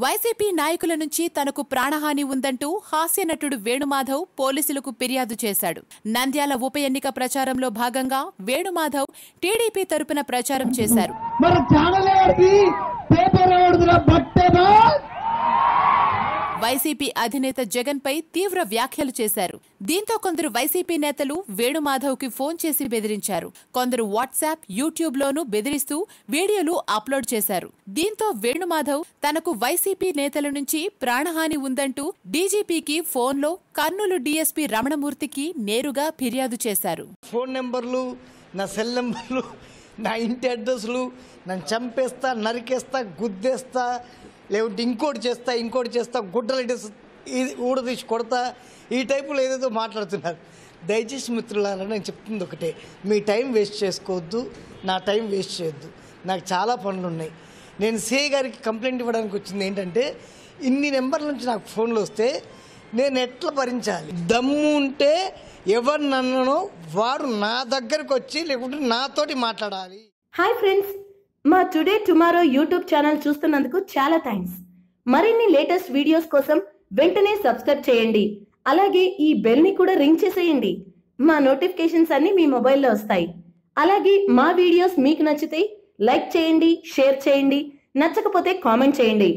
YCP నాయకుల నుంచి తనకు ప్రాణహాని ఉందంటూ హాస్య నటుడు వేణుమాధవ్ పోలీసులకు ఫిర్యాదు చేశాడు. నంద్యాల ఉప ఎన్నిక ప్రచారంలో భాగంగా వేణుమాధవ్ టీడీపీ తరపున ప్రచారం చేశారు. వైసీపీ అధినేత జగన్ పై తీవ్ర వ్యాఖ్యలు చేశారు. దీంతో కొందరు వైసీపీ నేతలు వేణుమాధవ్ కి ఫోన్ చేసి బెదిరించారు. కొందరు వాట్సాప్, యూట్యూబ్ లోనూ బెదిరిస్తూ వీడియోలు అప్లోడ్ చేశారు. దీంతో వేణుమాధవ్ తనకు వైసీపీ నేతల నుంచి ప్రాణహాని ఉందంటూ డీజీపీకి ఫోన్లో కర్నూలు డీఎస్పీ రమణమూర్తికి నేరుగా ఫిర్యాదు చేశారు. ఫోన్ నెంబర్లు, నా సెల్ నెంబర్లు, నా ఇంటి అడ్రస్లు, నన్ను చంపేస్తా, నరికేస్తా, గుద్దేస్తా, లేకుంటే ఇంకోటి చేస్తా, గుడ్డలు ఊడదీసి కొడతా, ఈ టైపులో ఏదేదో మాట్లాడుతున్నారు. దయచేసి మిత్రులారా, నేను చెప్తుంది ఒకటే, మీ టైం వేస్ట్ చేసుకోవద్దు, నా టైం వేస్ట్ చేయొద్దు. నాకు చాలా పనులు ఉన్నాయి. నేను సిఐ గారికి కంప్లైంట్ ఇవ్వడానికి వచ్చింది ఏంటంటే, ఇన్ని నెంబర్ల నుంచి నాకు ఫోన్లు వస్తే నేను ఎట్లా భరించాలి? దమ్ము ఉంటే ఎవరు నన్ను వారు నా దగ్గరకు వచ్చి లేకుంటే నాతోటి మాట్లాడాలి. హాయ్ ఫ్రెండ్స్, మా టుడే టుమారో యూట్యూబ్ ఛానల్ చూస్తున్నందుకు చాలా థ్యాంక్స్. మరిన్ని లేటెస్ట్ వీడియోస్ కోసం వెంటనే సబ్స్క్రైబ్ చేయండి. అలాగే ఈ బెల్ ని కూడా రింగ్ చేసేయండి. మా నోటిఫికేషన్స్ అన్ని మీ మొబైల్లో వస్తాయి. అలాగే మా వీడియోస్ మీకు నచ్చితే లైక్ చేయండి, షేర్ చేయండి, నచ్చకపోతే కామెంట్ చేయండి.